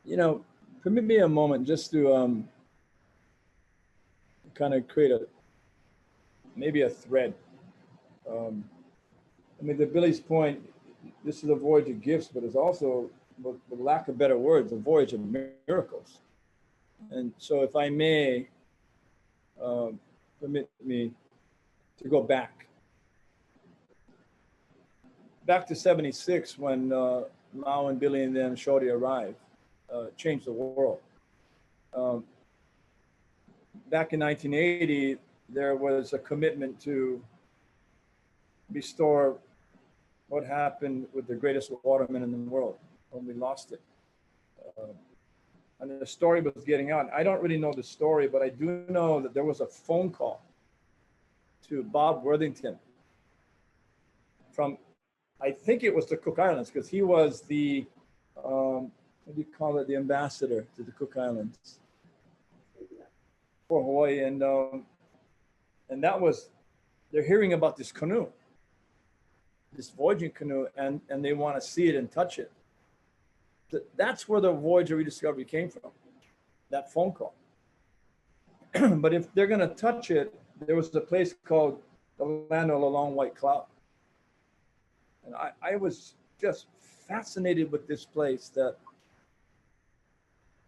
You know, permit me a moment just to kind of create maybe a thread. Um, I mean, to Billy's point, this is a voyage of gifts, but it's also, with lack of better words, a voyage of miracles. And so, if I may, permit me to go back to '76 when Mao and Billy and then Shorty arrived, changed the world. Um, Back in 1980, there was a commitment to restore what happened with the greatest waterman in the world when we lost it. Uh, and the story was getting out. I don't really know the story, but I do know that there was a phone call to Bob Worthington from, I think it was the Cook Islands, because he was the, what do you call it, the ambassador to the Cook Islands for Hawaii. And that was, they're hearing about this canoe, this voyaging canoe, and they want to see it and touch it. That's where the voyage of rediscovery came from, that phone call. But if they're going to touch it, there was a place called the Land of the Long White Cloud. And I was just fascinated with this place, that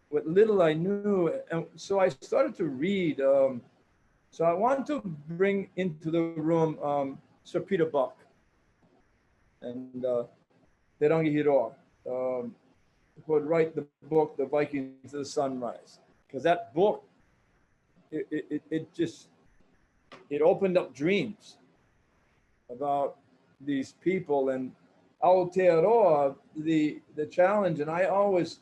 what little I knew. And so I started to read. So I want to bring into the room Sir Peter Buck and Te Rangi Hiroa, who would write the book, The Vikings of the Sunrise. Because that book, it just, it opened up dreams about these people. And Aotearoa, the challenge, and I always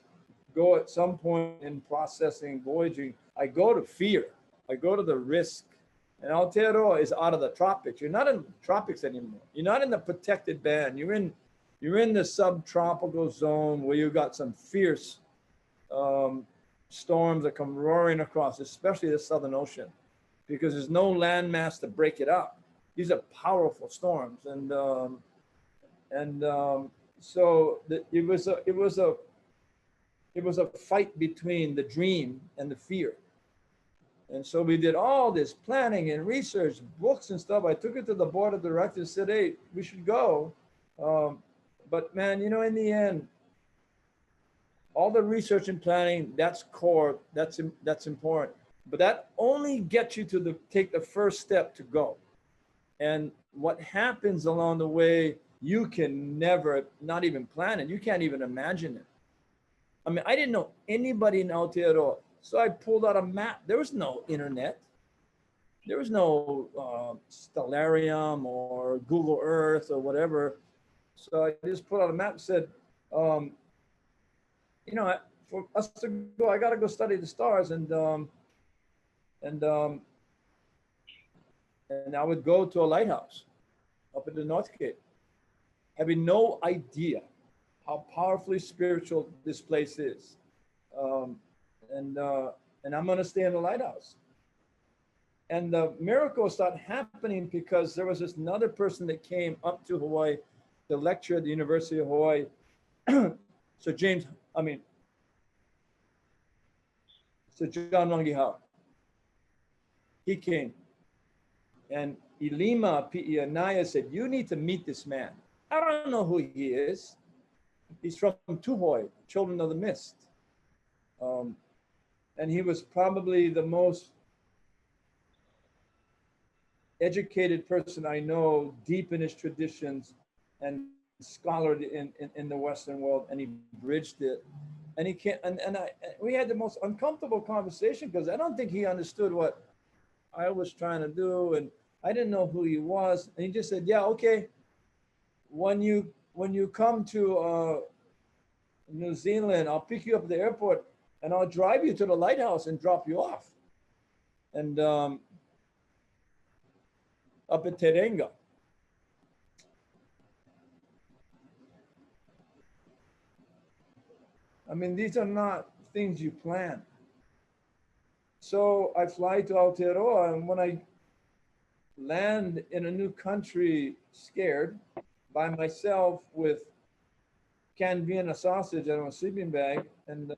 go at some point in processing, voyaging, I go to fear. I go to the risk. And Aotearoa is out of the tropics. You're not in the tropics anymore. You're not in the protected band. You're in the subtropical zone where you got some fierce storms that come roaring across, especially the Southern Ocean, because there's no landmass to break it up. These are powerful storms, so it was a fight between the dream and the fear. And so we did all this planning and research, books and stuff. I took it to the board of directors and said, hey, we should go. But man, you know, in the end, all the research and planning, that's core, that's important. But that only gets you to take the first step to go. And what happens along the way, you can never, not even plan it. You can't even imagine it. I mean, I didn't know anybody in Aotearoa. So I pulled out a map. There was no internet. There was no Stellarium or Google Earth or whatever. So I just put out a map and said, you know, for us to go, I got to go study the stars. And I would go to a lighthouse up at the North Cape, having no idea how powerfully spiritual this place is. And I'm going to stay in the lighthouse. And the miracles started happening because there was this another person that came up to Hawaii to lecture at the University of Hawaii. So John Rangihau, he came. And Ilima Pi'ianaya said, you need to meet this man. I don't know who he is. He's from Tuhoi, Children of the Mist. And he was probably the most educated person I know, deep in his traditions and scholar in the Western world, and he bridged it. And he can't, we had the most uncomfortable conversation because I don't think he understood what I was trying to do, and I didn't know who he was. And he just said, yeah, okay. When you come to New Zealand, I'll pick you up at the airport and I'll drive you to the lighthouse and drop you off. And up at Terenga. I mean, these are not things you plan. So I fly to Aotearoa, and when I land in a new country, scared, by myself with canned Vienna sausage out of a sleeping bag, and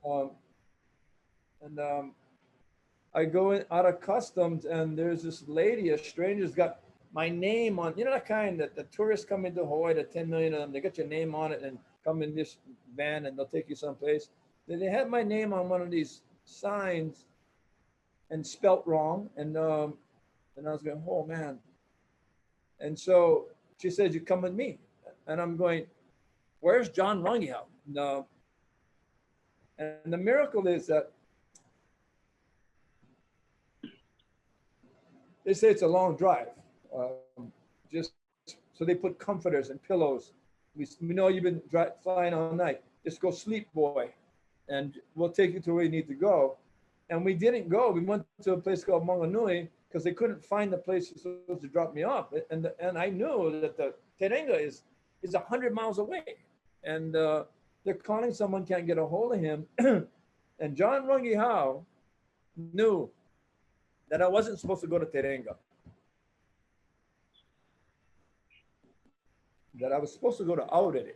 I go in out of customs, and there's this lady, a stranger's got my name on. You know that kind that the tourists come into Hawaii, the 10 million of them, they got your name on it and come in this van and they'll take you someplace. They had my name on one of these signs and spelt wrong, and I was going, oh man. And so she said, you come with me. And I'm going, where's John Rangiao? No. And the miracle is that they say it's a long drive. Just so they put comforters and pillows. We know you've been flying all night. Just go sleep, boy, and we'll take you to where you need to go. And we didn't go. We went to a place called Manganui because they couldn't find the place supposed to drop me off. And I knew that the Terenga is 100 miles away, and they're calling someone, can't get a hold of him. And John Rangihau knew that I wasn't supposed to go to Terenga, that I was supposed to go to Aurere.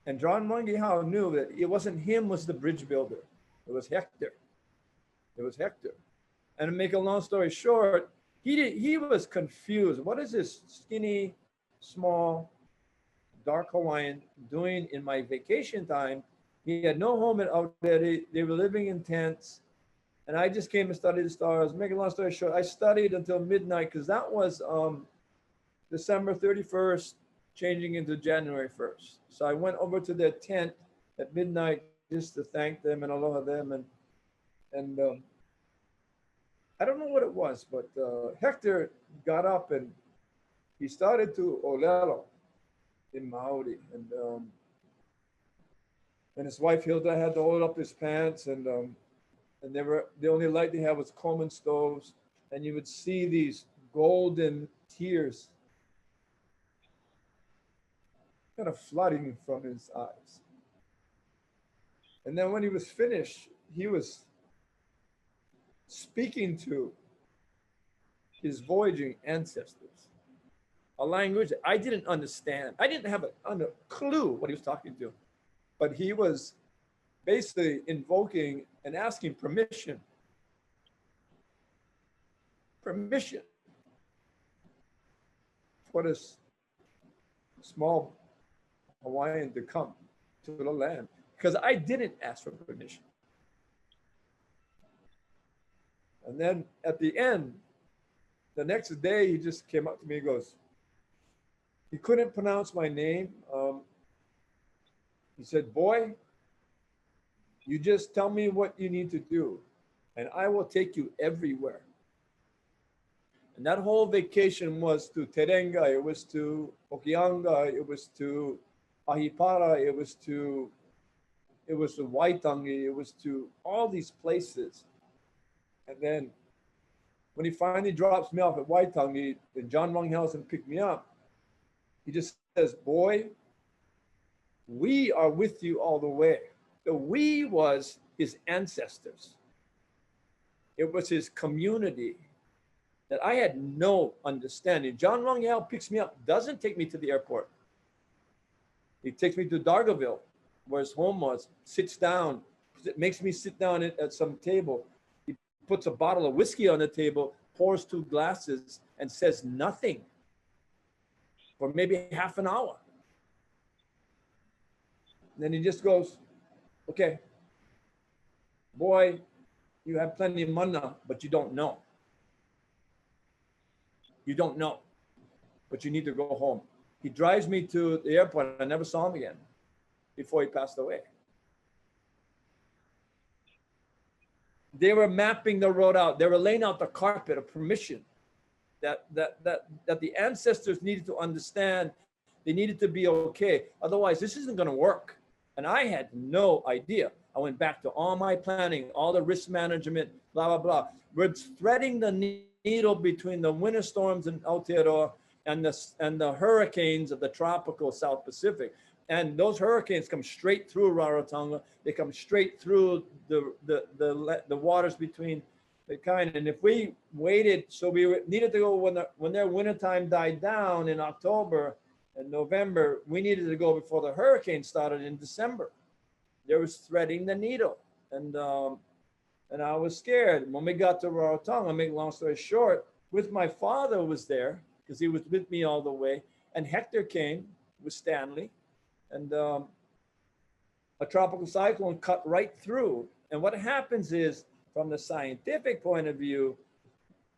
And John Rangihau knew that it wasn't him was the bridge builder. It was Hector. It was Hector. And to make a long story short, he was confused. What is this skinny, small, dark Hawaiian doing in my vacation time? He had no home out there. They were living in tents. And I just came and studied the stars. Make a long story short, I studied until midnight because that was December 31st, changing into January 1st. So I went over to their tent at midnight just to thank them and aloha them. And I don't know what it was, but Hector got up and he started to olelo in Maori. And his wife Hilda had to hold up his pants, and they were, the only light they had was Coleman stoves, and you would see these golden tears kind of flooding from his eyes. And then when he was finished, he was speaking to his voyaging ancestors, a language I didn't understand. I didn't have a clue what he was talking to, but he was basically invoking and asking permission for this small Hawaiian to come to the land, because I didn't ask for permission. And then at the end, the next day, he just came up to me and goes, he couldn't pronounce my name. He said, boy, you just tell me what you need to do, and I will take you everywhere. And that whole vacation was to Terenga, it was to Okianga, it was to Ahipara, it was to Waitangi, it was to all these places. And then when he finally drops me off at Waitangi, and John Ranghausen picked me up, he just says, boy, we are with you all the way. The we was his ancestors. It was his community that I had no understanding. John Ranghau picks me up, doesn't take me to the airport. He takes me to Dargaville, where his home was, sits down, makes me sit down at some table. He puts a bottle of whiskey on the table, pours 2 glasses, and says nothing for maybe half an hour. And then he just goes, okay, boy, you have plenty of mana, but you don't know. You don't know, but you need to go home. He drives me to the airport. I never saw him again before he passed away. They were mapping the road out. They were laying out the carpet of permission that the ancestors needed to understand. They needed to be okay. Otherwise, this isn't going to work. And I had no idea. I went back to all my planning, all the risk management, blah, blah, blah. We're threading the needle between the winter storms in Aotearoa and the hurricanes of the tropical South Pacific. And those hurricanes come straight through Rarotonga. They come straight through the waters between the kind. And if we waited, so we needed to go when their wintertime died down in October, In November, we needed to go before the hurricane started in December. There was threading the needle. And I was scared. When we got to Rarotonga, I'll make a long story short, with my father was there because he was with me all the way. And Hector came with Stanley. And a tropical cyclone cut right through. And what happens is, from the scientific point of view,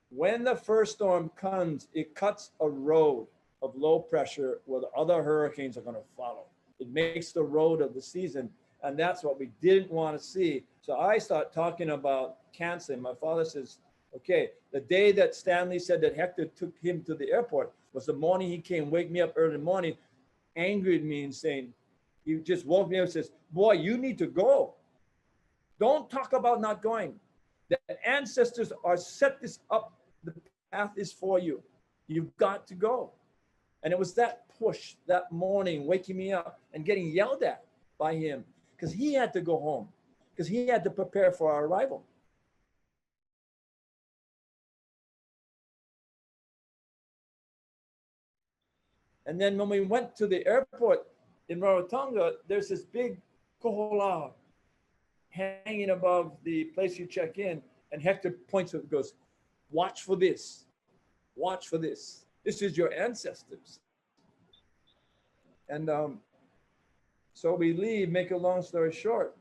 when the first storm comes, it cuts a road of low pressure where the other hurricanes are going to follow. It makes the road of the season. And that's what we didn't want to see. So I start talking about canceling. My father says, okay, the day that Stanley said that Hector took him to the airport was the morning he came, wake me up early in the morning, angry at me and saying, he just woke me up and says, boy, you need to go. Don't talk about not going. The ancestors are set this up. The path is for you. You've got to go. And it was that push that morning, waking me up and getting yelled at by him because he had to go home, because he had to prepare for our arrival. And then when we went to the airport in Rarotonga, there's this big kohola hanging above the place you check in. And Hector points and goes, watch for this. Watch for this. This is your ancestors. And so we leave, make a long story short.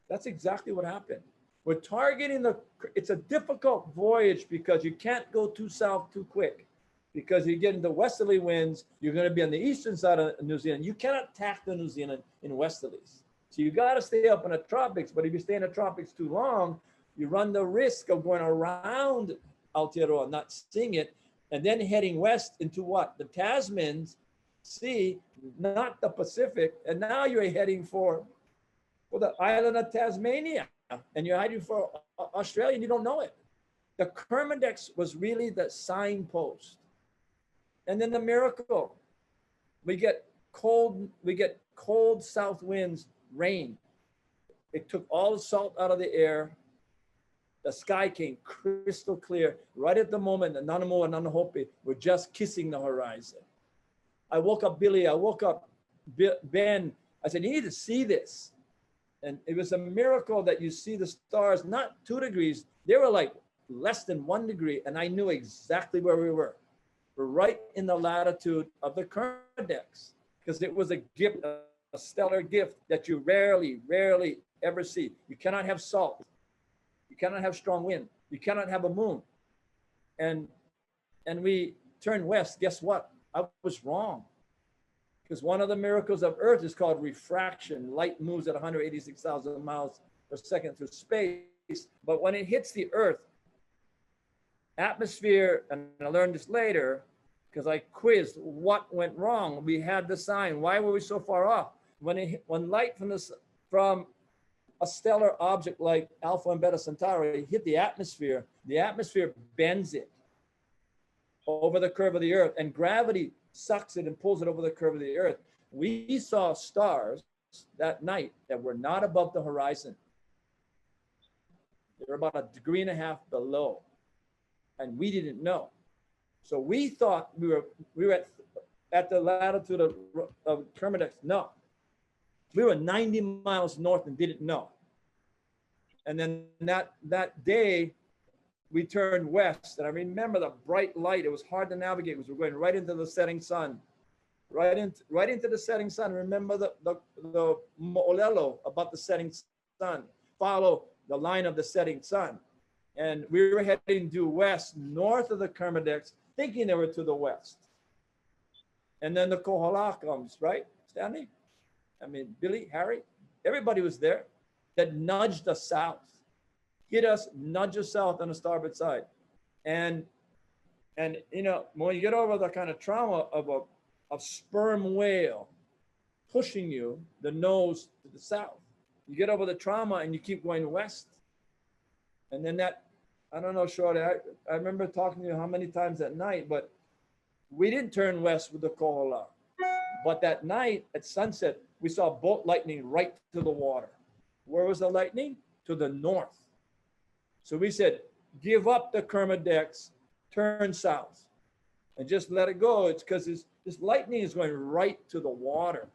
That's exactly what happened. We're targeting it's a difficult voyage because you can't go too south too quick. Because you get into westerly winds, you're going to be on the eastern side of New Zealand. You cannot tack the New Zealand in westerlies. So you got to stay up in the tropics. But if you stay in the tropics too long, you run the risk of going around Aotearoa, not seeing it, and then heading west into what? The Tasman Sea, not the Pacific. And now you're heading for the island of Tasmania. And you're heading for Australia and you don't know it. The Kermadex was really the signpost. And then the miracle, we get cold south winds, rain. It took all the salt out of the air. The sky came crystal clear. Right at the moment, the Nanamoa and Nanahope were just kissing the horizon. I woke up Billy, I woke up Ben. I said, you need to see this. And it was a miracle that you see the stars, not 2 degrees. They were like less than 1 degree. And I knew exactly where we were. We're right in the latitude of the Kermadex because it was a gift, a stellar gift that you rarely ever see. You cannot have salt. You cannot have strong wind. You cannot have a moon. And we turned west. Guess what? I was wrong. Because one of the miracles of Earth is called refraction. Light moves at 186,000 miles per second through space. But when it hits the Earth, atmosphere, and I learned this later because I quizzed what went wrong. We had the sign. Why were we so far off? When light from a stellar object like Alpha and Beta Centauri hit the atmosphere bends it over the curve of the Earth, and gravity sucks it and pulls it over the curve of the Earth. We saw stars that night that were not above the horizon. They were about 1.5 degrees below. And we didn't know. So we thought we were at the latitude of Kermadex. No, we were 90 miles north and didn't know. And then that day, we turned west. And I remember the bright light. It was hard to navigate because we're going right into the setting sun. Right into the setting sun. Remember the mo'olelo about the setting sun. Follow the line of the setting sun. And we were heading due west, north of the Kermadex, thinking they were to the west. And then the kohola comes, right, Stanley? I mean, Billy, Harry, everybody was there that nudged us south. Hit us, nudge us south on the starboard side. And you know, when you get over the kind of trauma of sperm whale pushing you, the nose to the south, you get over the trauma and you keep going west. And then I don't know, Shorty, I remember talking to you how many times at night, but we didn't turn west with the kohola. But that night at sunset, we saw bolt lightning right to the water. Where was the lightning? To the north. So we said, give up the Kermadex, turn south, and just let it go. It's because this lightning is going right to the water.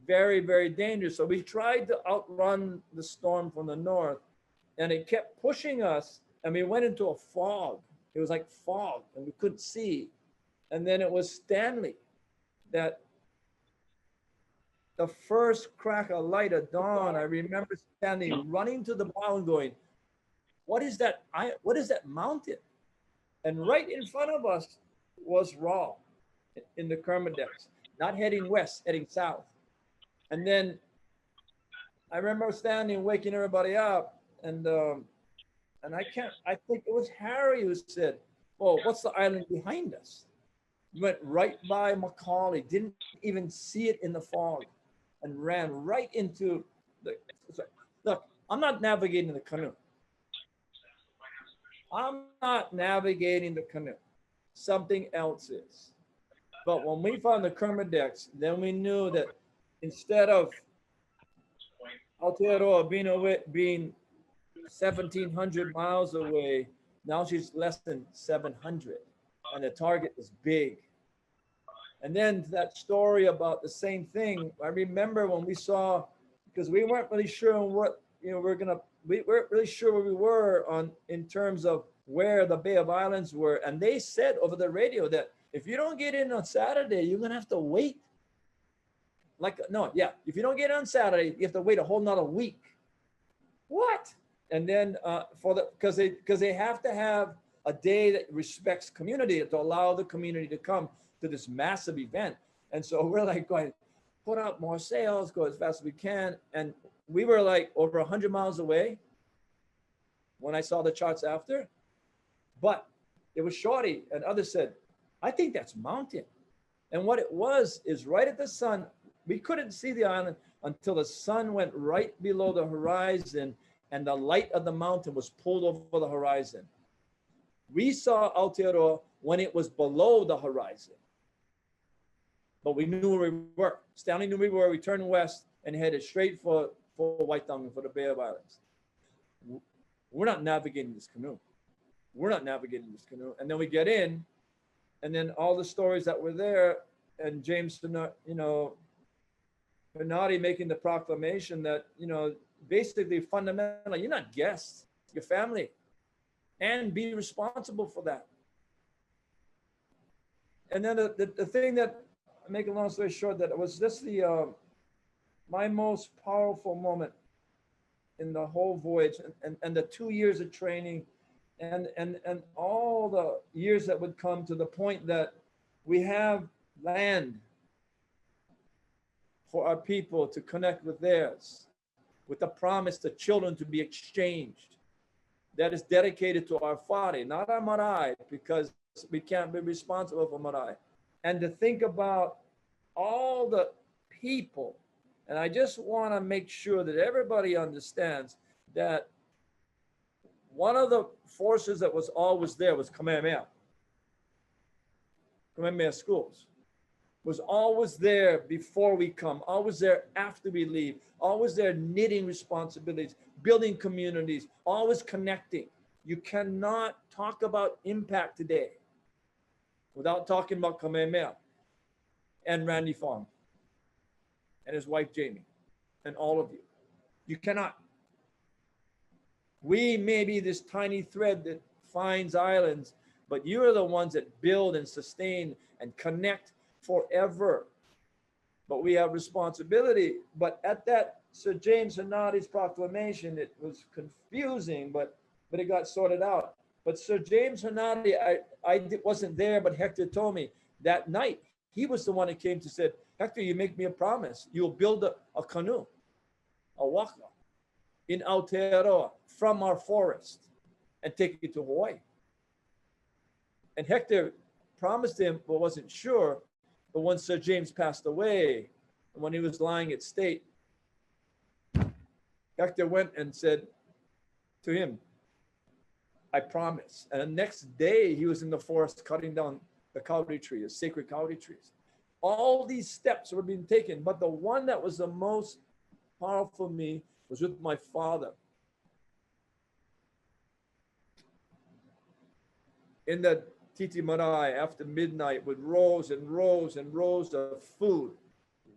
Very, very dangerous. So we tried to outrun the storm from the north, and it kept pushing us, and we went into a fog. It was like fog, and we couldn't see. And then it was Stanley that the first crack of light of dawn, I remember Stanley running to the bow and going, what is that? What is that mountain? And right in front of us was Raw in the Kermadec, not heading west, heading south. And then I remember standing, waking everybody up, and I think it was Harry who said, "Oh, what's the island behind us?" We went right by Macaulay, didn't even see it in the fog, and ran right into the. Look, I'm not navigating the canoe. I'm not navigating the canoe. Something else is. But when we found the Kermadec, then we knew that instead of Aotearoa being 1,700 miles away, now she's less than 700, and the target is big. And then that story about the same thing, I remember when we saw, because we weren't really sure on what, we weren't really sure where we were on in terms of where the Bay of Islands were. And they said over the radio that if you don't get in on Saturday, you're gonna have to wait. If you don't get in on Saturday, you have to wait a whole nother week. What? And then because they have to have a day that respects community to allow the community to come to this massive event. And so we're like going, put out more sails, go as fast as we can. And we were like over 100 miles away when I saw the charts after. But it was Shorty, and others said, I think that's mountain. And what it was is right at the sun. We couldn't see the island until the sun went right below the horizon, and the light of the mountain was pulled over the horizon. We saw Aotearoa when it was below the horizon. But we knew where we were. Stanley knew where we were. We turned west and headed straight for Waitangi, for the Bay of Islands. We're not navigating this canoe. We're not navigating this canoe. And then we get in, and then all the stories that were there, and James, Bernardi making the proclamation that, basically fundamentally, you're not guests, you're family, and be responsible for that. And then the thing that, make a long story short, that it was just my most powerful moment in the whole voyage, and the 2 years of training, and all the years that would come to the point that we have land for our people to connect with theirs, with the promise to children to be exchanged, that is dedicated to our whare, not our marae, because we can't be responsible for marae. And to think about all the people, and I just want to make sure that everybody understands that one of the forces that was always there was Kamehameha. Kamehameha schools was always there before we come, always there after we leave, always there knitting responsibilities, building communities, always connecting. You cannot talk about impact today without talking about Kamehameha and Randy Fong and his wife Jamie and all of you. You cannot. We may be this tiny thread that finds islands, but you are the ones that build and sustain and connect forever. But we have responsibility. But at that Sir James Hanadi's proclamation, it was confusing, but it got sorted out. But Sir James Hanadi, I wasn't there, but Hector told me that night, he was the one that came to said, Hector, you make me a promise. You'll build a canoe, a waka, in Aotearoa from our forest and take it to Hawaii. And Hector promised him, but wasn't sure. But when Sir James passed away, and when he was lying at state, Hector went and said to him, I promise. And the next day, he was in the forest cutting down the kauri tree, the sacred kauri trees. All these steps were being taken, but the one that was the most powerful for me was with my father. In the Titi Marae after midnight with rows and rows and rows of food,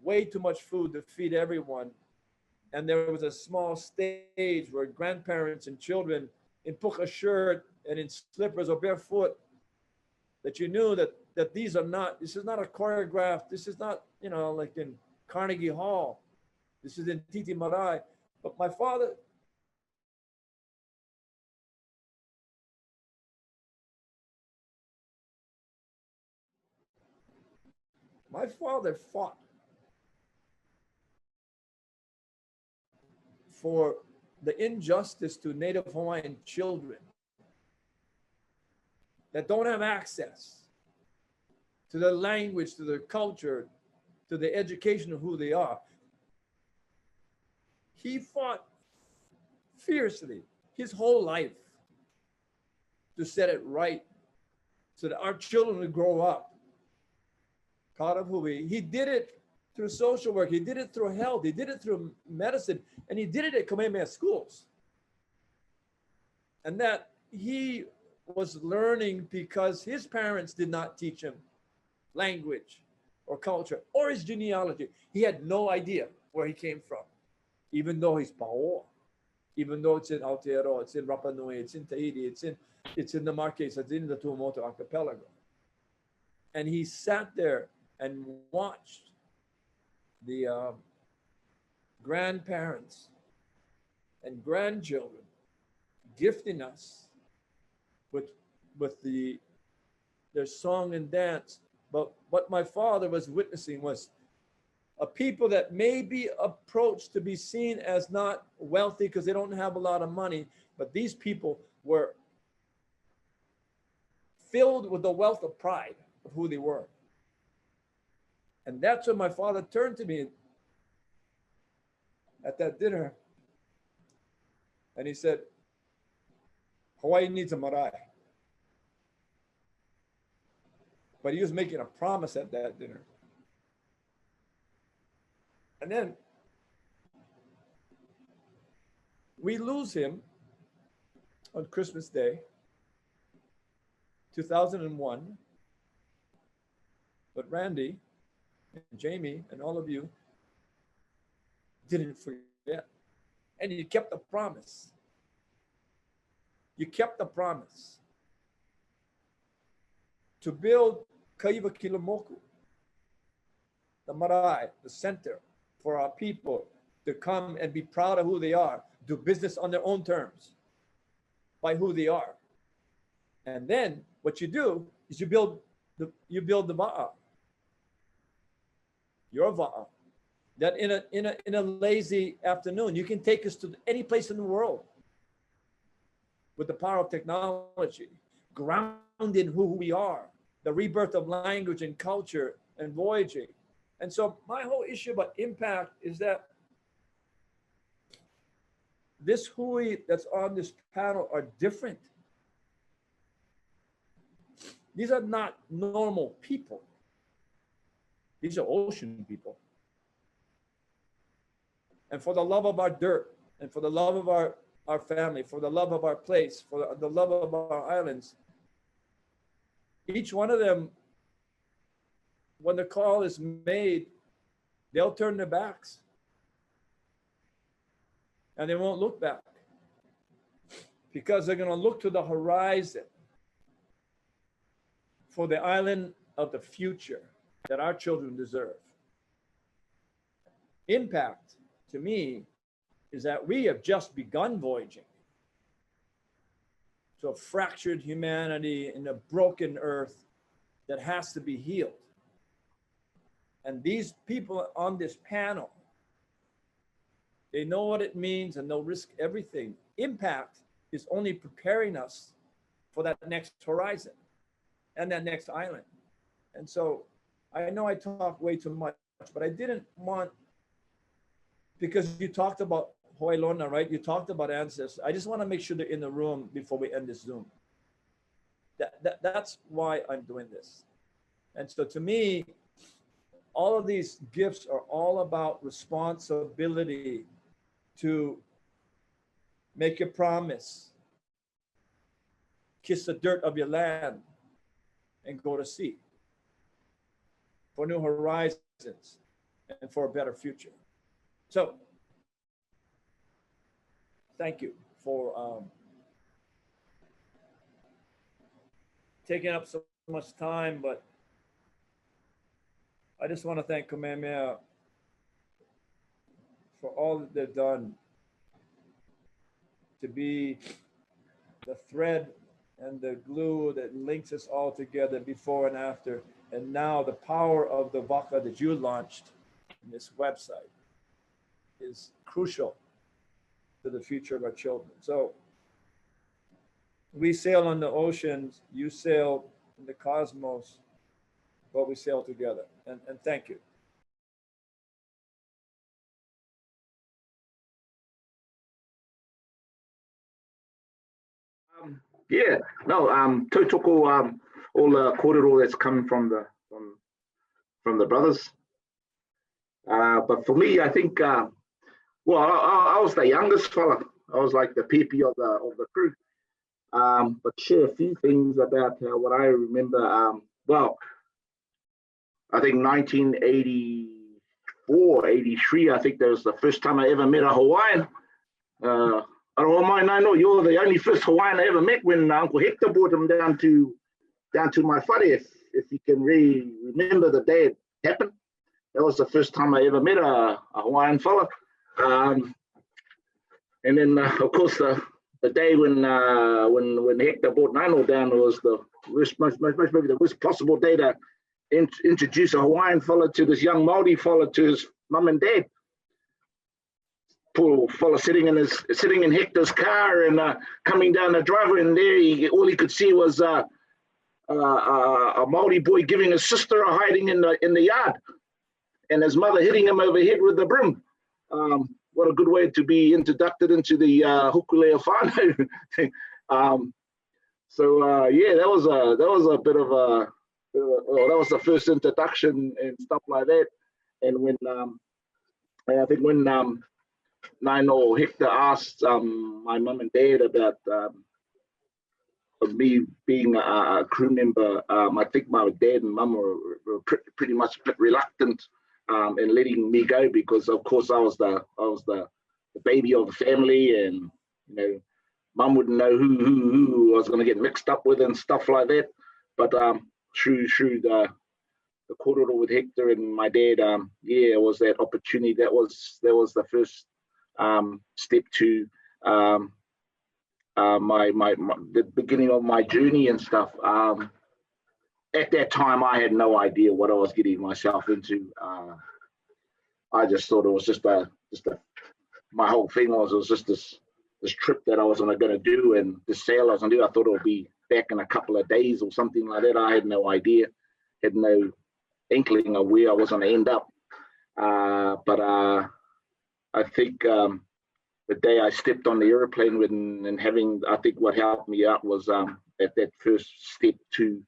way too much food to feed everyone. And there was a small stage where grandparents and children in puka shirt and in slippers or barefoot, that you knew that this is not a choreographed, this is not, like in Carnegie Hall. This is in Titi Marae. But my father fought for the injustice to Native Hawaiian children that don't have access to their language, to their culture, to the education of who they are. He fought fiercely his whole life to set it right so that our children would grow up. He did it through social work. He did it through health. He did it through medicine. And he did it at Kamehameha schools. And that he was learning because his parents did not teach him language or culture or his genealogy. He had no idea where he came from, even though he's Pa'oa, even though it's in Aotearoa, it's in Rapa Nui, it's in Tahiti, it's in the Marquesas, it's in the Tuamotu archipelago. And he sat there and watched the grandparents and grandchildren gifting us with their song and dance. But what my father was witnessing was a people that may be approached to be seen as not wealthy because they don't have a lot of money, but these people were filled with the wealth of pride of who they were. And that's when my father turned to me at that dinner and he said, Hawaii needs a marae. But he was making a promise at that dinner. And then we lose him on Christmas Day, 2001. But Randy and Jamie and all of you didn't forget. And you kept the promise. You kept the promise to build Kaiwa Kilamoku, the marae, the center for our people to come and be proud of who they are, do business on their own terms by who they are. And then what you do is you build the va'a, your va'a, that in a lazy afternoon, you can take us to any place in the world with the power of technology, grounded in who we are, the rebirth of language and culture and voyaging. And so my whole issue about impact is that this hui that's on this panel are different. These are not normal people. These are ocean people. And for the love of our dirt, and for the love of our family, for the love of our place, for the love of our islands, each one of them, when the call is made, they'll turn their backs and they won't look back because they're going to look to the horizon for the island of the future that our children deserve. Impact, to me, is that we have just begun voyaging to a fractured humanity in a broken earth that has to be healed. And these people on this panel, they know what it means and they'll risk everything. Impact is only preparing us for that next horizon and that next island. And so I know I talk way too much, but I didn't want, because you talked about Hoilona, right? You talked about ancestors. I just want to make sure they're in the room before we end this Zoom. That's why I'm doing this. And so to me, all of these gifts are all about responsibility to make a promise, kiss the dirt of your land, and go to sea for new horizons and for a better future. So thank you for taking up so much time, but I just want to thank Kamehameha for all that they've done to be the thread and the glue that links us all together before and after. And now the power of the Waka that you launched in this website is crucial to the future of our children. So we sail on the oceans, you sail in the cosmos, but we sail together. And thank you. Yeah, no, tautoko, all the kōrero that's coming from the brothers. But for me, I think, well, I was the youngest fella. I was like the peepee of the crew. But share a few things about what I remember. Well, I think 1984, 83, I think that was the first time I ever met a Hawaiian. I know you're the only first Hawaiian I ever met when Uncle Hector brought him down to my whare, if you can really remember the day it happened. That was the first time I ever met a Hawaiian fella. And then, of course, the day when Hector brought Nano down was the worst, maybe the worst possible day to introduce a Hawaiian fella to this young Māori fella to his mum and dad. Poor fella sitting in Hector's car and coming down the driveway, and there all he could see was a Māori boy giving his sister a hiding in the yard, and his mother hitting him over the head with the broom. What a good way to be introduced into the Hōkūleʻa whānau. Yeah, that was a bit of a that was the first introduction and stuff like that. And when I think when Naino Hector asked my mum and dad about me being a crew member, I think my dad and mum were pretty much a bit reluctant in letting me go, because of course I was the baby of the family, and you know, mum wouldn't know who I was going to get mixed up with and stuff like that. But through the kōrero with Hector and my dad, yeah, it was that opportunity. That was the first step to the beginning of my journey and stuff. At that time, I had no idea what I was getting myself into. I just thought it was just my whole thing was just this trip that I was going to do, and this sail I was going to do. I thought it would be back in a couple of days or something like that. I had no idea, had no inkling of where I was going to end up. But I think the day I stepped on the airplane and having, I think what helped me out was at that first step to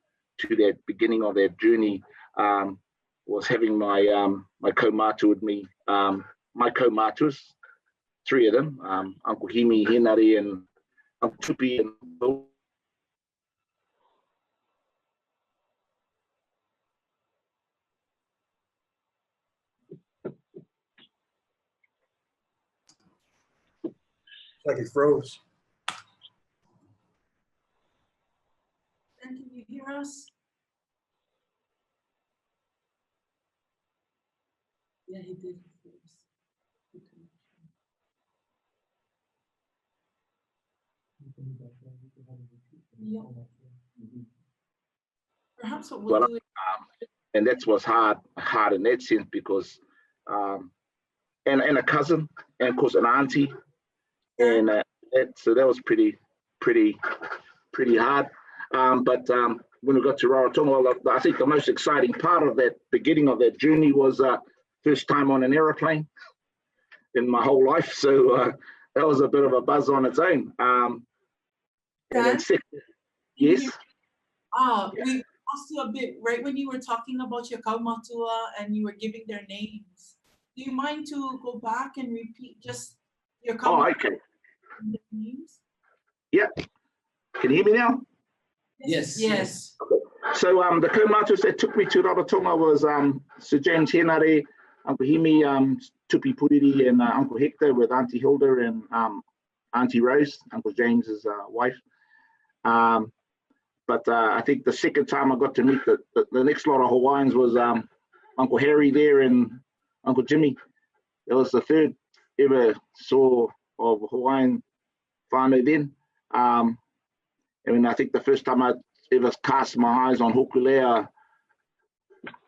that beginning of that journey was having my my kaumātua with me. My kaumātuas, three of them, Uncle Himi, Henare, and Uncle Tupi, and Bill. Like it froze. And can you hear us? Yeah, he did. Yeah. Perhaps what we'll do is and that was hard in that sense, because and a cousin, and of course an auntie, and so that was pretty hard. But when we got to Rarotonga, I think the most exciting part of that beginning of that journey was first time on an aeroplane in my whole life. So that was a bit of a buzz on its own. And then yes. We asked you a bit right when you were talking about your kaumatua and you were giving their names. Do you mind to go back and repeat just your kaumatua okay. names? Yeah. Can you hear me now? Yes. Yes. Okay. So the kaumatus that took me to Rarotonga was Sir James Henare, Uncle Himi, Tupi Puriri, and Uncle Hector with Auntie Hilda and Auntie Rose, Uncle James's wife. But I think the second time I got to meet the next lot of Hawaiians was Uncle Harry there and Uncle Jimmy. It was the third ever saw of Hawaiian whānau then. And I think the first time I ever cast my eyes on Hōkūleʻa,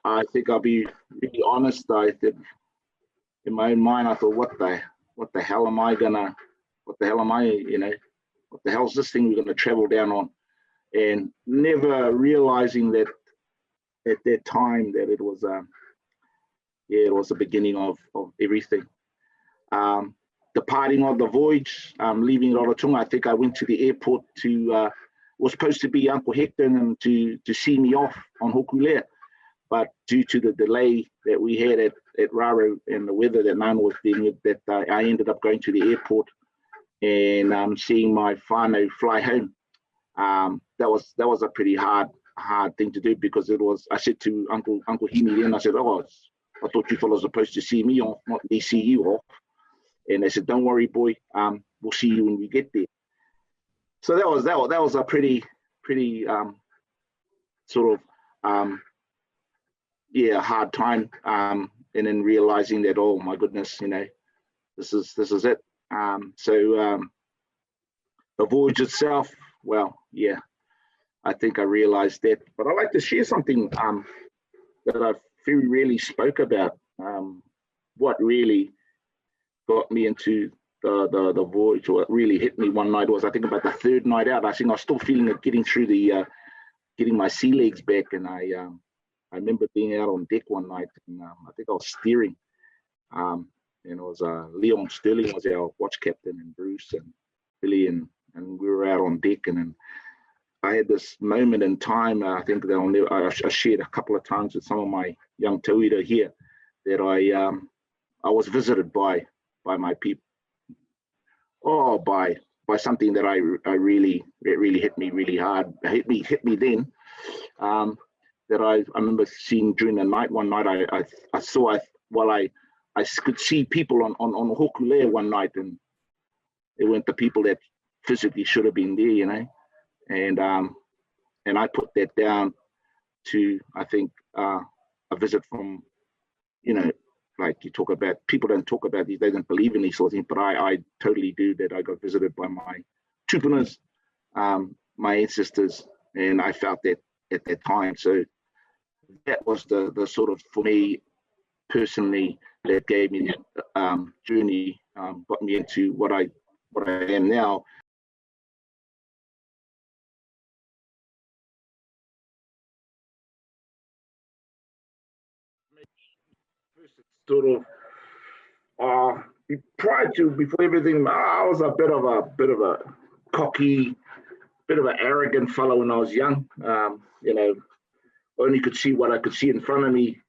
I think I'll be really honest. I did, in my own mind, I thought, what the hell am I, what the hell's this thing we're gonna travel down on? And never realizing that at that time that it was, it was the beginning of everything. Departing on the voyage, leaving Rarotonga, I think I went to the airport to, was supposed to be Uncle Hector and to see me off on Hōkūleʻa. But due to the delay that we had at Raro and the weather that Nana was dealing with, that I ended up going to the airport and seeing my whānau fly home. That was a pretty hard thing to do, because it was, I said to Uncle Himi then, I said, oh, I thought you fellas were supposed to see me off, not me see you off. And they said, don't worry, boy, we'll see you when we get there. So that was a pretty sort of hard time. And then realizing that, oh my goodness, this is it. So the voyage itself, well, yeah, I think I realized that. But I'd like to share something that I very rarely spoke about. What really got me into the voyage, or what really hit me one night, was I think about the third night out. I think I was still feeling it getting through getting my sea legs back, and I remember being out on deck one night, and I think I was steering, and it was Leon Sterling was our watch captain, and Bruce and Billy, and we were out on deck, and then I had this moment in time, I think that I shared a couple of times with some of my young tauira here, that I was visited by my people, or by something that I really hit me really hard, hit me then, that I remember seeing during the night. One night I saw, I could see people on Hōkūleʻa one night, and they weren't the people that physically should have been there, and I put that down to, I think, a visit from, like you talk about, people don't talk about these, they don't believe in these sort of things, but I totally do, that I got visited by my tupunas, my ancestors, and I felt that at that time. So that was the sort of, for me personally, that gave me the journey, got me into what I am now. Sort of before everything, I was a bit of a cocky, bit of an arrogant fellow when I was young. Only could see what I could see in front of me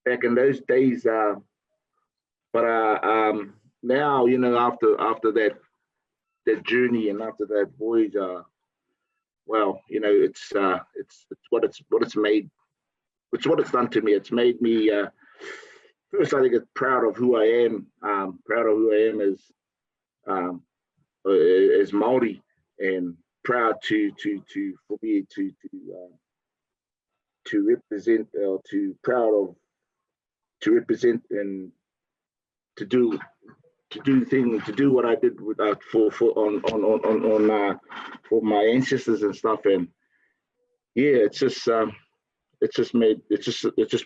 back in those days. But now, after that journey and after that voyage, well, it's what it's made. It's what it's done to me. It's made me. First, I think it's proud of who I am. Proud of who I am as Māori, and proud for me to represent, or to represent and to do what I did with for my ancestors and stuff. And yeah, it's just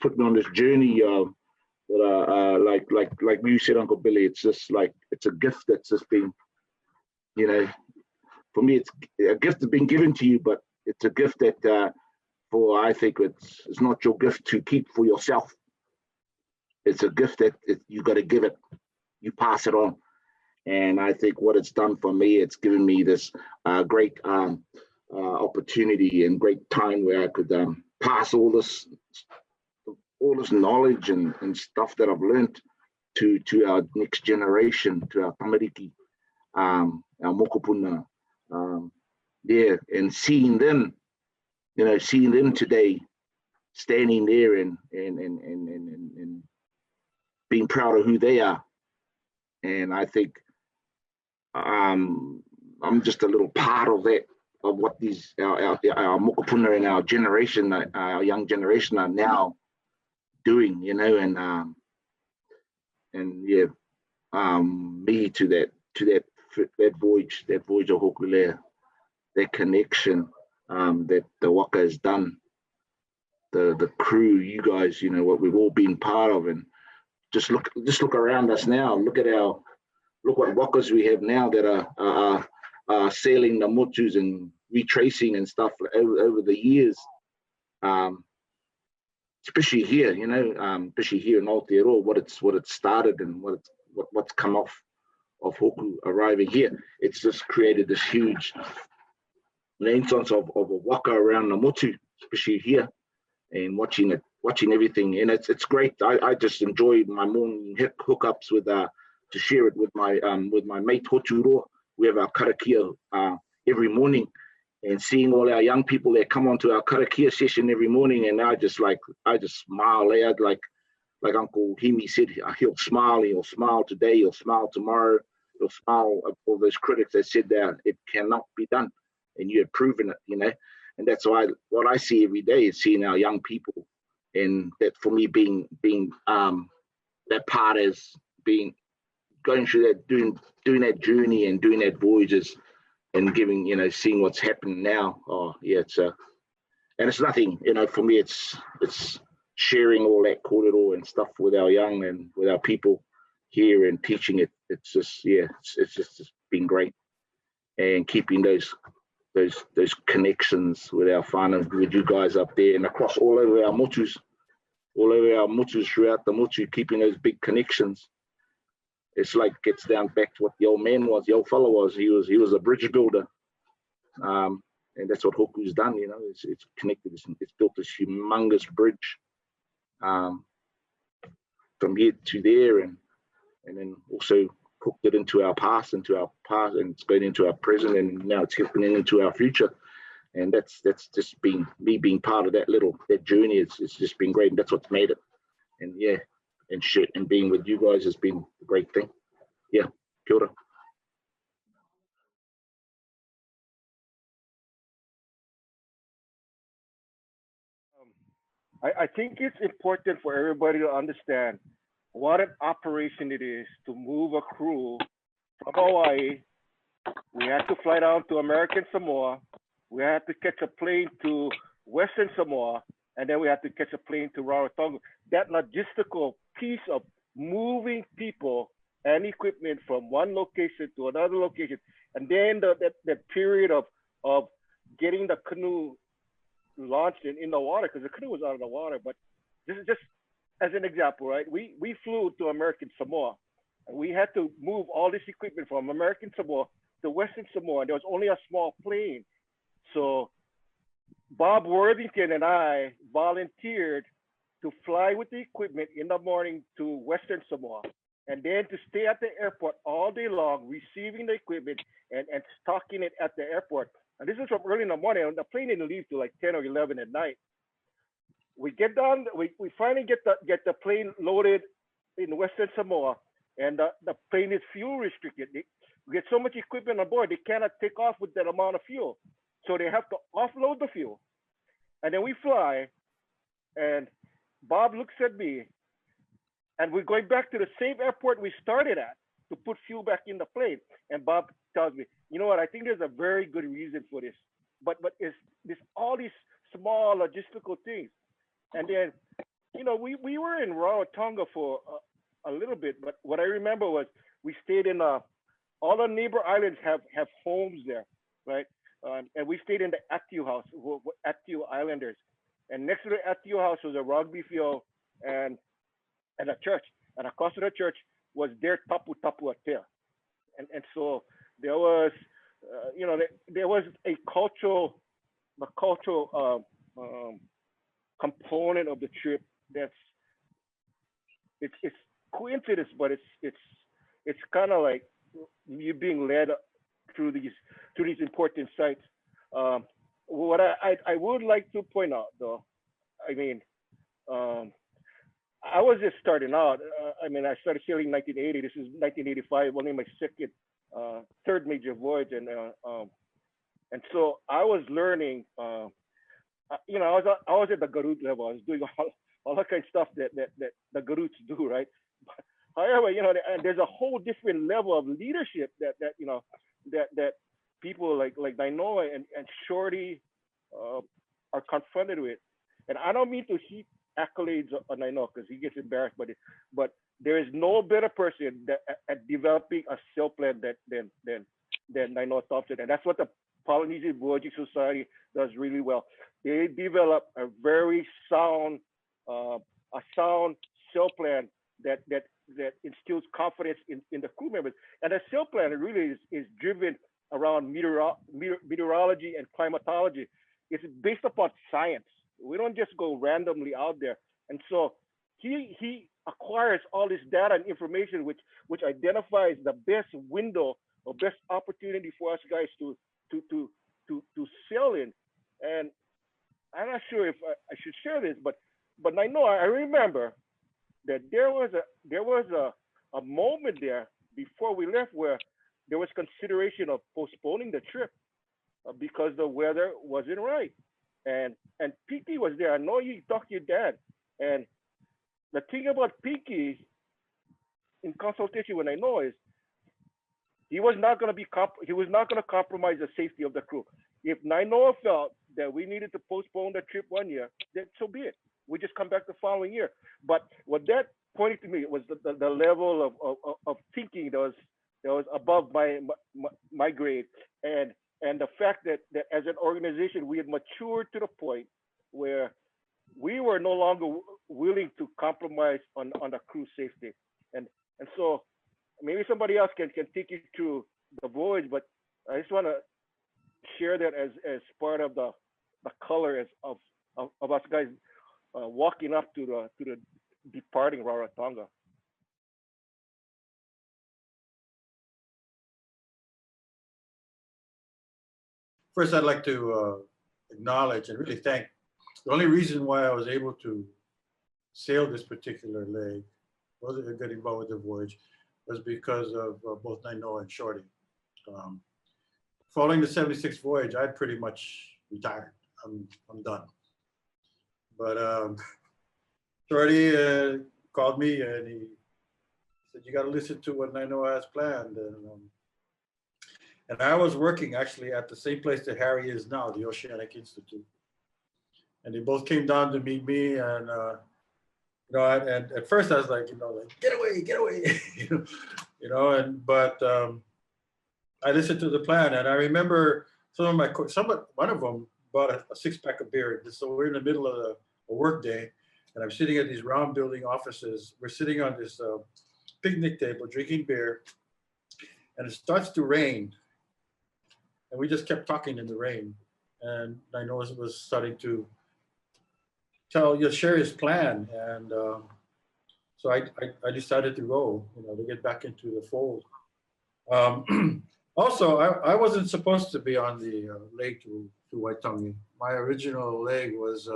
put me on this journey of. Like you said, Uncle Billy, it's just like, it's a gift that's just been, for me, it's a gift that's been given to you, but it's a gift that, I think it's not your gift to keep for yourself. It's a gift that you got to give it, you pass it on. And I think what it's done for me, it's given me this great opportunity and great time where I could pass all this knowledge and stuff that I've learned to our next generation, to our tamariki, our mokopuna, and seeing them, you know, seeing them today, standing there and being proud of who they are. And I think I'm just a little part of that, of what these our mokopuna and our generation, our young generation are now doing, you know, and yeah, me to that voyage of Hōkūleʻa, that connection that the waka has done, the crew, you guys, you know, what we've all been part of, and just look around us now. Look what wakas we have now that are sailing the motus and retracing and stuff over the years. Especially here, you know, especially here in Aotearoa, what it's started and what's come off of Hoku arriving here. It's just created this huge renaissance of a waka around the motu, especially here, and watching everything. And it's great. I just enjoy my morning hookups with to share it with my mate Hoturoa. We have our karakia every morning, and seeing all our young people that come onto our karakia session every morning, and I just smile. Like Uncle Himi said, he'll smile today, he'll smile tomorrow, he'll smile at all those critics that said that it cannot be done, and you have proven it, you know. And that's why what I see every day is seeing our young people, and that for me being that part is going through that, doing that journey and doing that voyages and giving, you know, seeing what's happening now. Oh yeah, and it's nothing, you know, for me it's sharing all that kōrero and stuff with our young and with our people here and teaching it. It's just, yeah, it's just been great, and keeping those connections with our whānau, with you guys up there and across all over our motus throughout the motu, keeping those big connections. It's like gets down back to what the old man was, the old fellow was. He was a bridge builder, and that's what Hoku's done. You know, it's connected. It's built this humongous bridge from here to there, and then also hooked it into our past, and it's going into our present, and now it's happening into our future. And that's just been me being part of that journey. It's just been great, and that's what's made it. And yeah, and being with you guys has been a great thing. Yeah, kia ora. I think it's important for everybody to understand what an operation it is to move a crew from Hawaii. We had to fly down to American Samoa. We had to catch a plane to Western Samoa, and then we had to catch a plane to Rarotonga. That logistical piece of moving people and equipment from one location to another location, and then that period of getting the canoe launched in the water, because the canoe was out of the water. But this is just as an example, right? We flew to American Samoa, and we had to move all this equipment from American Samoa to Western Samoa, and there was only a small plane. So Bob Worthington and I volunteered to fly with the equipment in the morning to Western Samoa, and then to stay at the airport all day long, receiving the equipment and stocking it at the airport. And this is from early in the morning, and the plane didn't leave till like 10 or 11 at night. We get down, we finally get the plane loaded in Western Samoa, and the plane is fuel restricted. We get so much equipment on board, they cannot take off with that amount of fuel. So they have to offload the fuel. And then we fly, and Bob looks at me, and we're going back to the same airport we started at to put fuel back in the plane. And Bob tells me, you know what, I think there's a very good reason for this. But it's all these small logistical things. And then, you know, we were in Rarotonga for a little bit, but what I remember was we stayed in all the neighbor islands have homes there, right? And we stayed in the Atiu house, Atiu Islanders. And next to the Atiu house was a rugby field and a church. And across from the church was their Tapu Tapu Hotel. And so there was, you know, there was a cultural component of the trip it's coincidence, but it's kind of like you being led through these important sites. what I would like to point out though, I mean, um, I was just starting out. I mean, I started sailing in 1980. This is 1985, only my second, third major voyage, and so I was learning. You know, I was at the Garut level. I was doing all that kind of stuff that the Garuts do, right? However, you know, and there's a whole different level of leadership that you know that people like Nainoa and Shorty uh, are confronted with. And I don't mean to heap accolades on Nainoa because he gets embarrassed by it, but there is no better person at developing a sail plan than Nainoa Thompson, and that's what the Polynesian Voyaging Society does really well. They develop a very sound, a sound sail plan that instills confidence in the crew members. And the sail plan really is driven around meteorology and climatology. It's based upon science. We don't just go randomly out there. And so he acquires all this data and information which identifies the best window or best opportunity for us guys to sail in. And I'm not sure if I should share this, but I know I remember that there was a moment there before we left where there was consideration of postponing the trip because the weather wasn't right. And Pinky was there. I know you talked to your dad. And the thing about Pinky in consultation with Nainoa is he was not going to compromise the safety of the crew. If Nainoa felt that we needed to postpone the trip 1 year, then so be it. We just come back the following year. But what that pointed to me was the level of thinking that was above my grade, and the fact that as an organization we had matured to the point where we were no longer willing to compromise on the crew safety, and so maybe somebody else can take you through the voyage, but I just want to share that as part of the color of us guys walking up to the departing Rarotonga. First, I'd like to acknowledge and really thank. The only reason why I was able to sail this particular leg, wasn't get involved with the voyage, was because of both Nainoa and Shorty. Following the 76th voyage, I'd pretty much retired. I'm done. But Shorty called me and he said, "You got to listen to what Nainoa has planned." And I was working actually at the same place that Harry is now, the Oceanic Institute. And they both came down to meet me, and and at first I was like, get away, but I listened to the plan, and I remember one of them bought a 6-pack of beer. So we're in the middle of a work day, and I'm sitting at these round building offices. We're sitting on this picnic table drinking beer, and it starts to rain. And we just kept talking in the rain. And I know it was starting to share his plan. And so I decided to go, to get back into the fold. Also, I wasn't supposed to be on the leg to Waitangi. My original leg was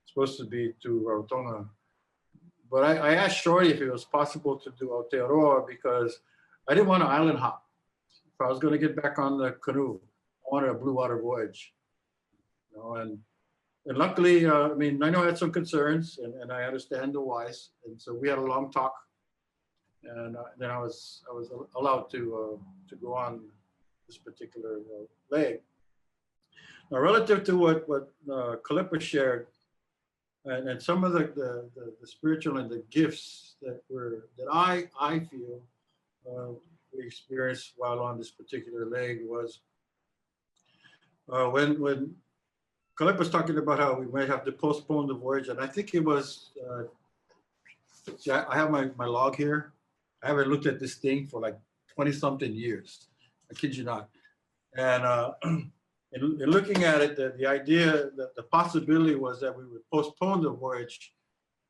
supposed to be to Rarotonga. But I asked Shorty if it was possible to do Aotearoa because I didn't want to island hop. If I was going to get back on the canoe, I wanted a blue water voyage. And luckily, I know I had some concerns, and I understand the whys. And so we had a long talk, and then I was allowed to go on this particular leg. Now, relative to what Hōkūleʻa shared, and some of the spiritual and the gifts that I feel we experienced while on this particular leg was when Hōkūleʻa was talking about how we might have to postpone the voyage, and I think it was, I have my log here. I haven't looked at this thing for like 20-something years. I kid you not. And in looking at it, the idea, the possibility was that we would postpone the voyage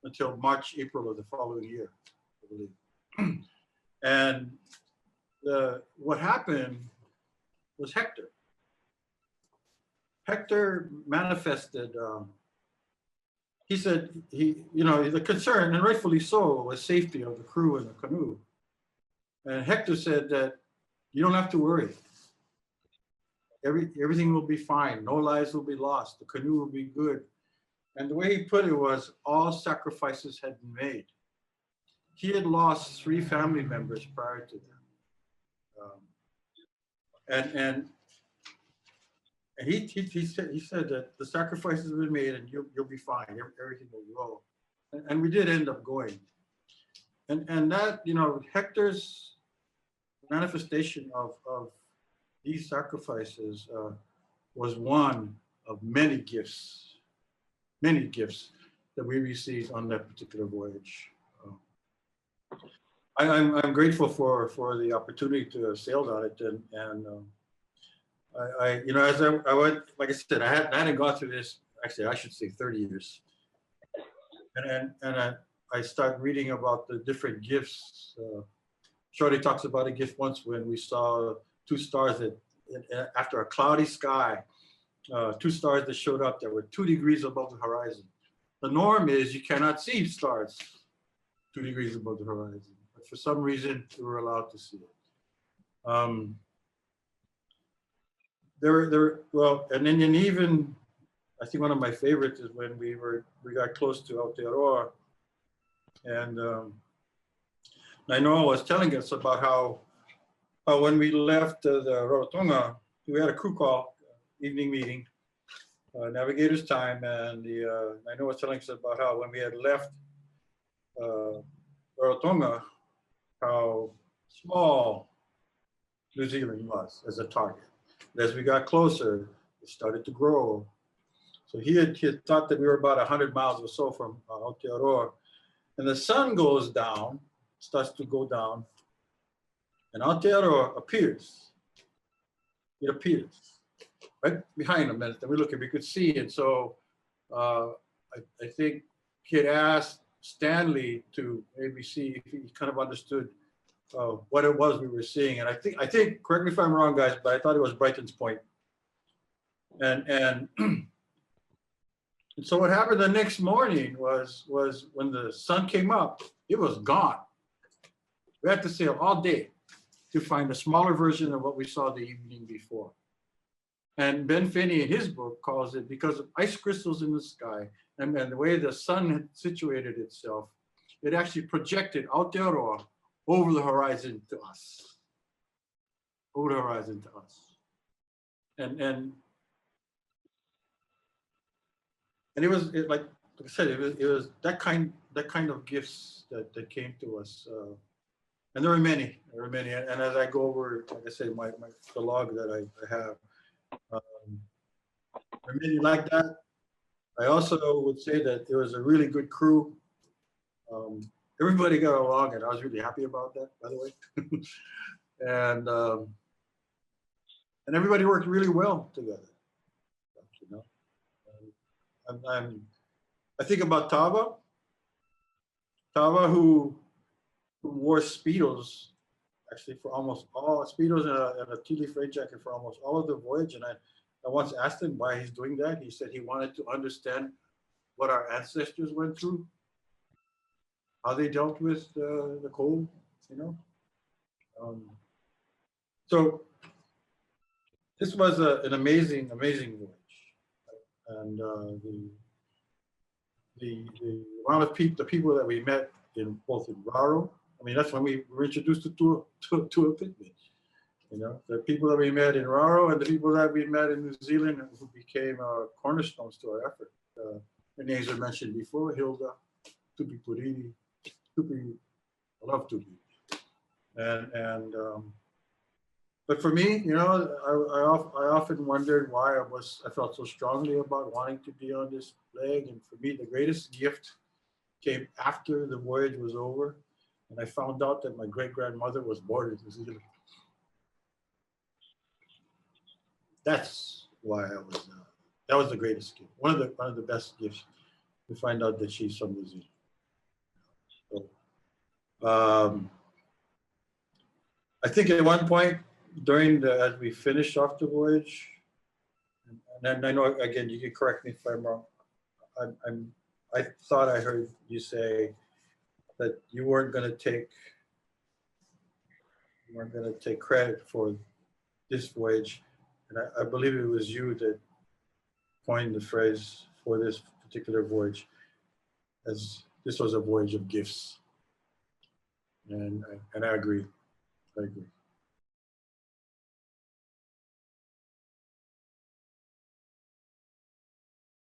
until March, April of the following year, I believe. And what happened was Hector. Hector manifested, he said, the concern, and rightfully so, was safety of the crew in the canoe. And Hector said that you don't have to worry. Everything will be fine. No lives will be lost. The canoe will be good. And the way he put it was all sacrifices had been made. He had lost 3 family members prior to that. And he said that the sacrifices have been made and you'll be fine. Everything will go. And we did end up going. And that, Hector's manifestation of these sacrifices was one of many gifts that we received on that particular voyage. I'm grateful for the opportunity to have sailed on it, and as I went, like I said, I hadn't gone through this. Actually, I should say 30 years, and I started reading about the different gifts. Shorty talks about a gift once when we saw 2 stars after a cloudy sky, 2 stars that showed up that were 2 degrees above the horizon. The norm is you cannot see stars 2 degrees above the horizon, but for some reason we were allowed to see it. And then even I think one of my favorites is when we got close to Aotearoa, and Nainoa was telling us about how when we left the Rarotonga, we had a crew call, evening meeting, navigator's time, and Nainoa was telling us about how when we had left Rarotonga, how small New Zealand was as a target. And as we got closer, it started to grow. So he had thought that we were about 100 miles or so from Aotearoa, and the sun goes down, starts to go down, and Aotearoa appears. It appears right behind him, and we look and we could see. And so I think he had asked Stanley to maybe see if he kind of understood what it was we were seeing. And I think, correct me if I'm wrong, guys, but I thought it was Brighton's Point. And so what happened the next morning was when the sun came up, it was gone. We had to sail all day to find a smaller version of what we saw the evening before. And Ben Finney in his book calls it, because of ice crystals in the sky and the way the sun had situated itself, it actually projected Aotearoa over the horizon to us. Over the horizon to us. And it was like I said, it was that kind of gifts that came to us. And there were many. And as I go over, like I say, the log that I have, there are many like that. I also would say that there was a really good crew. Everybody got along, and I was really happy about that, by the way. And everybody worked really well together. I think about Tava, who wore Speedos, actually for almost all Speedos and a tea-leaf rain jacket for almost all of the voyage. And I once asked him why he's doing that. He said he wanted to understand what our ancestors went through, how they dealt with the cold, So this was an amazing voyage. And the amount of the people that we met both in Raro, I mean, that's when we were introduced to a picnic. The people that we met in Raro and the people that we met in New Zealand who became cornerstones to our effort. The names were mentioned before: Hilda, Tupi Puriri, Tupi, I love Tupi. But for me, I often wondered why I felt so strongly about wanting to be on this leg. And for me, the greatest gift came after the voyage was over, and I found out that my great-grandmother was born in New Zealand. That's why that was the greatest gift. One of the best gifts, to find out that she's from New Zealand. So, I think at one point, as we finished off the voyage, and I know, again, you can correct me if I'm wrong. I thought I heard you say that you weren't going to take credit for this voyage, and I believe it was you that coined the phrase for this particular voyage, as this was a voyage of gifts. And I agree. I agree.